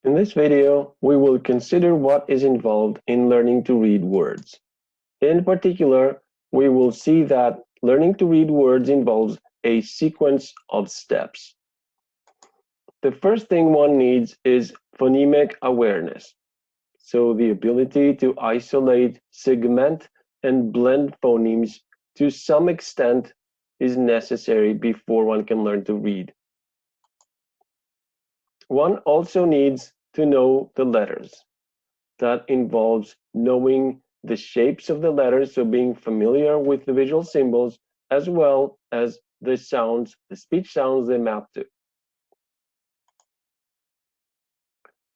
In this video, we will consider what is involved in learning to read words. In particular, we will see that learning to read words involves a sequence of steps. The first thing one needs is phonemic awareness. So the ability to isolate, segment, and blend phonemes to some extent is necessary before one can learn to read. One also needs to know the letters. That involves knowing the shapes of the letters, so being familiar with the visual symbols, as well as the sounds, the speech sounds they map to.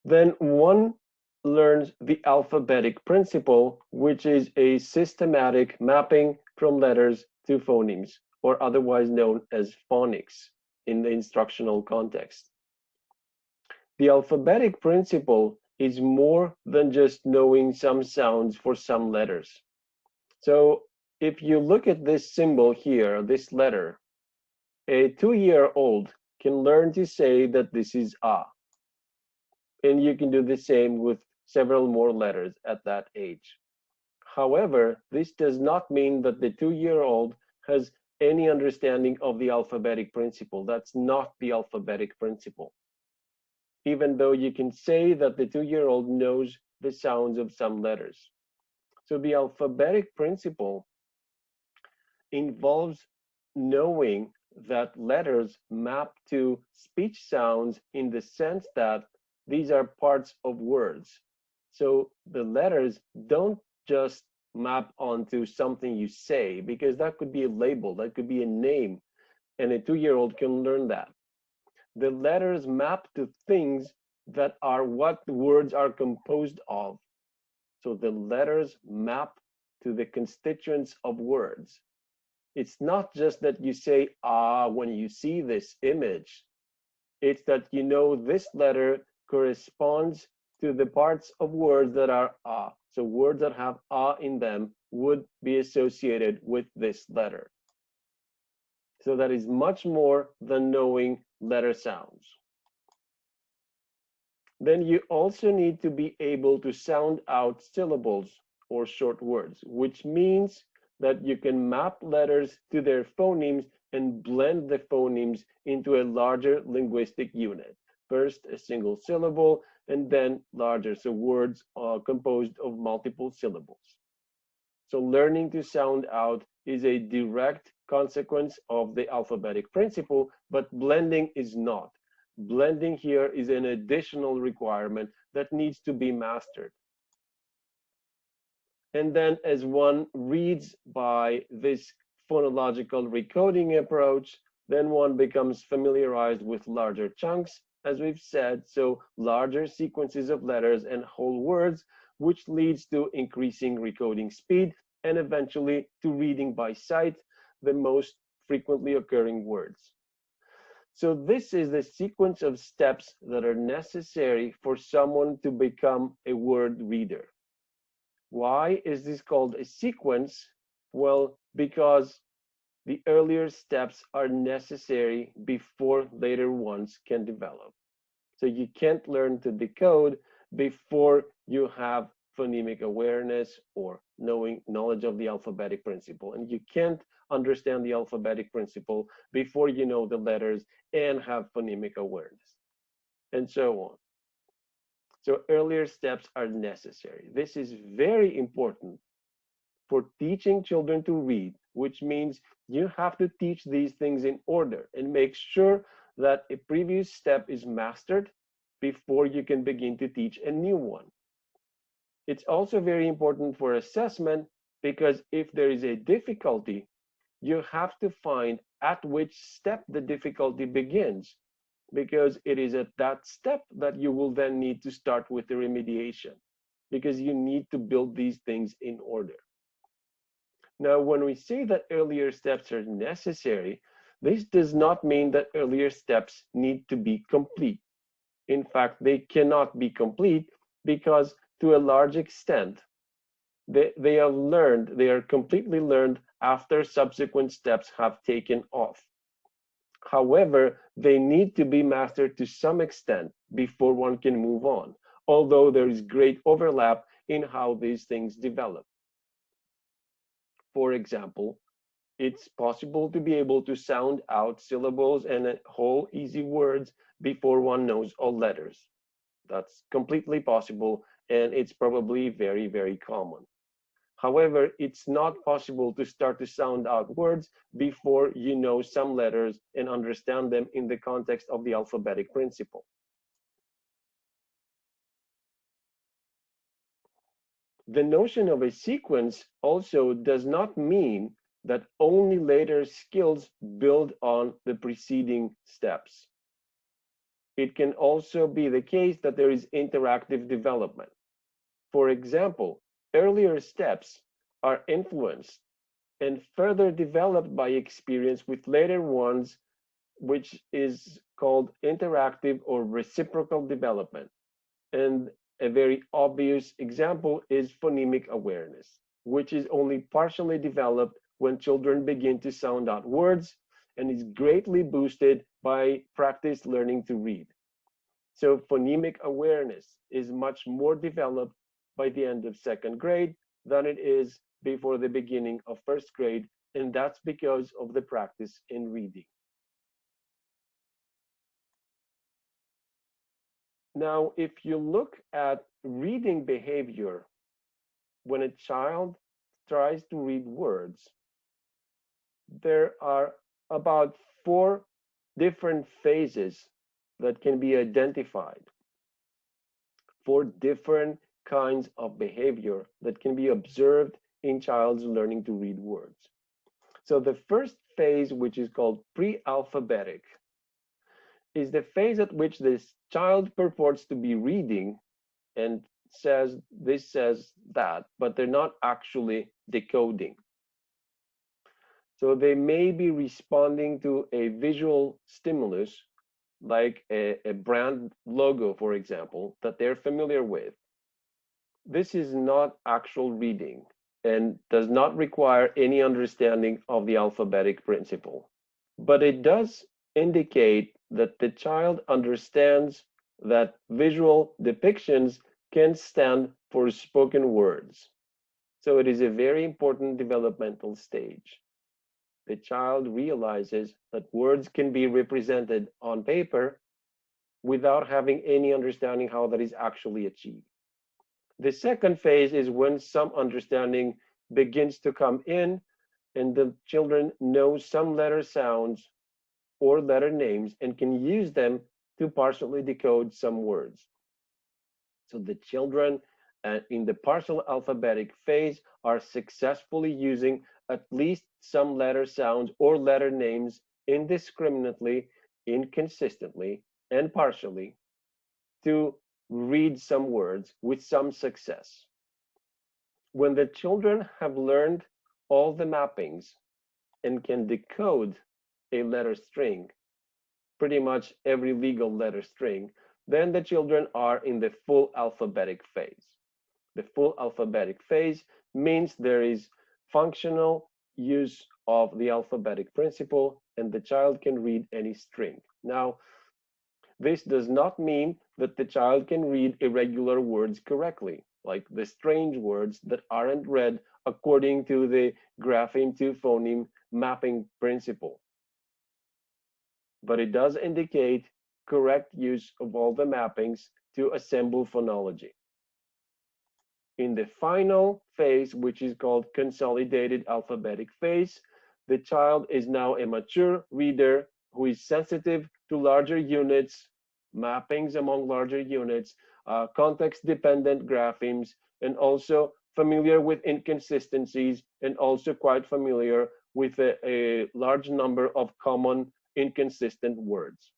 Then one learns the alphabetic principle, which is a systematic mapping from letters to phonemes, or otherwise known as phonics in the instructional context. The alphabetic principle is more than just knowing some sounds for some letters. So if you look at this symbol here, this letter, a 2-year-old can learn to say that this is A. And you can do the same with several more letters at that age. However, this does not mean that the 2-year-old has any understanding of the alphabetic principle. That's not the alphabetic principle. Even though you can say that the 2-year-old knows the sounds of some letters. So the alphabetic principle involves knowing that letters map to speech sounds in the sense that these are parts of words. So the letters don't just map onto something you say, because that could be a label, that could be a name, and a 2-year-old can learn that. The letters map to things that are what words are composed of. So the letters map to the constituents of words. It's not just that you say ah when you see this image. It's that you know this letter corresponds to the parts of words that are ah. So words that have ah in them would be associated with this letter. So that is much more than knowing letter sounds. Then you also need to be able to sound out syllables or short words, which means that you can map letters to their phonemes and blend the phonemes into a larger linguistic unit. First, a single syllable, and then larger, so words are composed of multiple syllables. So learning to sound out is a direct consequence of the alphabetic principle, but blending is not. Blending here is an additional requirement that needs to be mastered. And then as one reads by this phonological recoding approach, then one becomes familiarized with larger chunks, as we've said, so larger sequences of letters and whole words, which leads to increasing recoding speed and eventually to reading by sight the most frequently occurring words. So this is the sequence of steps that are necessary for someone to become a word reader. Why is this called a sequence? Well, because the earlier steps are necessary before later ones can develop. So you can't learn to decode before you have phonemic awareness or knowledge of the alphabetic principle. And you can't understand the alphabetic principle before you know the letters and have phonemic awareness, and so on. So earlier steps are necessary. This is very important for teaching children to read, which means you have to teach these things in order and make sure that a previous step is mastered before you can begin to teach a new one. It's also very important for assessment, because if there is a difficulty, you have to find at which step the difficulty begins, because it is at that step that you will then need to start with the remediation, because you need to build these things in order. Now, when we say that earlier steps are necessary, this does not mean that earlier steps need to be complete. In fact, they cannot be complete, because to a large extent, they are learned, they are completely learned after subsequent steps have taken off. However, they need to be mastered to some extent before one can move on, although there is great overlap in how these things develop. For example, it's possible to be able to sound out syllables and whole easy words before one knows all letters. That's completely possible, and it's probably very, very common. However, it's not possible to start to sound out words before you know some letters and understand them in the context of the alphabetic principle. The notion of a sequence also does not mean that only later skills build on the preceding steps. It can also be the case that there is interactive development. For example, earlier steps are influenced and further developed by experience with later ones, which is called interactive or reciprocal development. And a very obvious example is phonemic awareness, which is only partially developed when children begin to sound out words and is greatly boosted by practice learning to read. So phonemic awareness is much more developed by the end of second grade than it is before the beginning of first grade, and that's because of the practice in reading. Now, if you look at reading behavior, when a child tries to read words, there are about 4 different phases that can be identified, 4 different kinds of behavior that can be observed in child's learning to read words. So the first phase, which is called pre-alphabetic, is the phase at which this child purports to be reading and says this, says that, but they're not actually decoding. So they may be responding to a visual stimulus, like a brand logo, for example, that they're familiar with. This is not actual reading and does not require any understanding of the alphabetic principle. But it does indicate that the child understands that visual depictions can stand for spoken words. So it is a very important developmental stage. The child realizes that words can be represented on paper without having any understanding how that is actually achieved. The second phase is when some understanding begins to come in and the children know some letter sounds or letter names and can use them to partially decode some words. So the children in the partial alphabetic phase are successfully using at least some letter sounds or letter names indiscriminately, inconsistently, and partially to read some words with some success. When the children have learned all the mappings and can decode a letter string, pretty much every legal letter string, then the children are in the full alphabetic phase. The full alphabetic phase means there is functional use of the alphabetic principle and the child can read any string. Now, this does not mean that the child can read irregular words correctly, like the strange words that aren't read according to the grapheme to phoneme mapping principle. But it does indicate correct use of all the mappings to assemble phonology. In the final phase, which is called consolidated alphabetic phase, the child is now a mature reader who is sensitive to larger units, mappings among larger units, context-dependent graphemes, and also familiar with inconsistencies, and also quite familiar with a large number of common inconsistent words.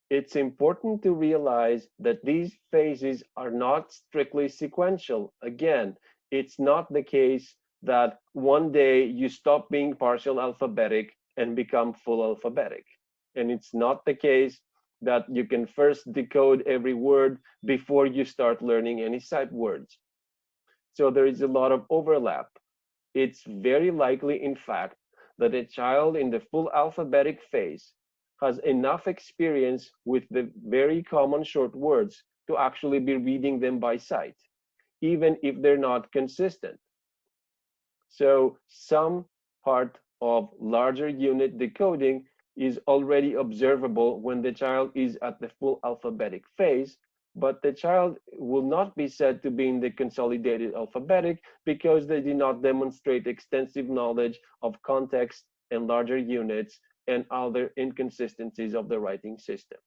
It's important to realize that these phases are not strictly sequential. Again, it's not the case that one day you stop being partial alphabetic and become full alphabetic. And it's not the case that you can first decode every word before you start learning any sight words. So there is a lot of overlap. It's very likely, in fact, that a child in the full alphabetic phase has enough experience with the very common short words to actually be reading them by sight, even if they're not consistent. So some part of larger unit decoding is already observable when the child is at the full alphabetic phase, but the child will not be said to be in the consolidated alphabetic because they do not demonstrate extensive knowledge of context and larger units and other inconsistencies of the writing system.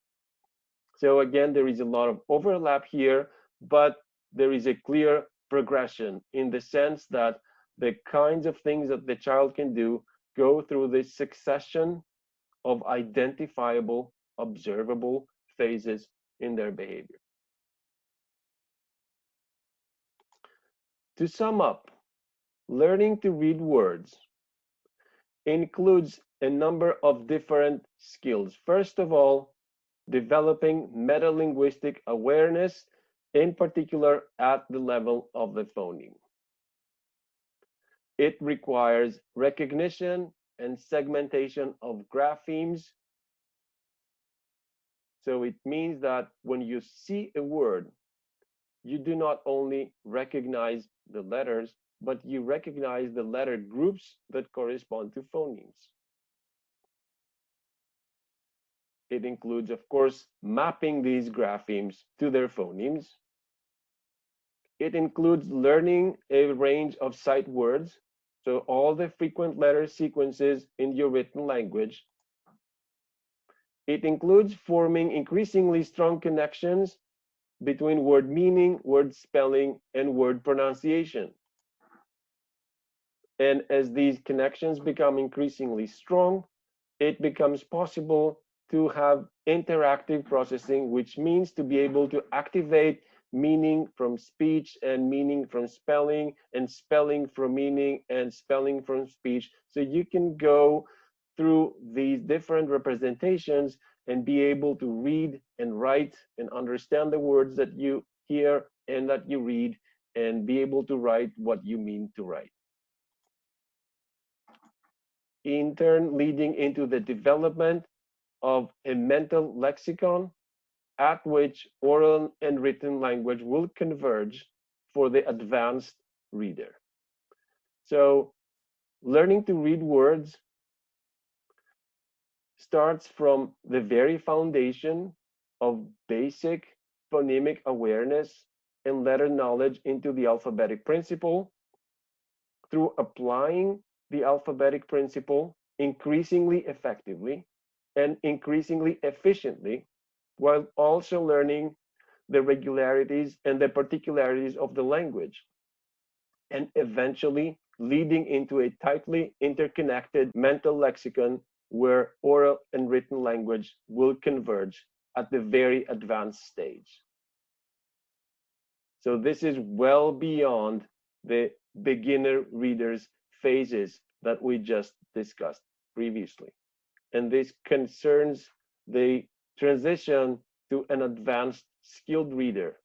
So again, there is a lot of overlap here, but there is a clear progression in the sense that the kinds of things that the child can do go through this succession of identifiable, observable phases in their behavior. To sum up, learning to read words includes a number of different skills. First of all, developing metalinguistic awareness, in particular at the level of the phoneme. It requires recognition and segmentation of graphemes. So it means that when you see a word, you do not only recognize the letters, but you recognize the letter groups that correspond to phonemes. It includes, of course, mapping these graphemes to their phonemes. It includes learning a range of sight words, so all the frequent letter sequences in your written language. It includes forming increasingly strong connections between word meaning, word spelling, and word pronunciation. And as these connections become increasingly strong, it becomes possible to have interactive processing, which means to be able to activate meaning from speech and meaning from spelling and spelling from meaning and spelling from speech. So you can go through these different representations and be able to read and write and understand the words that you hear and that you read and be able to write what you mean to write. In turn, leading into the development of a mental lexicon at which oral and written language will converge for the advanced reader. So learning to read words starts from the very foundation of basic phonemic awareness and letter knowledge into the alphabetic principle through applying the alphabetic principle increasingly effectively and increasingly efficiently, while also learning the regularities and the particularities of the language, and eventually leading into a tightly interconnected mental lexicon where oral and written language will converge at the very advanced stage. So this is well beyond the beginner readers phases that we just discussed previously. And this concerns the transition to an advanced skilled reader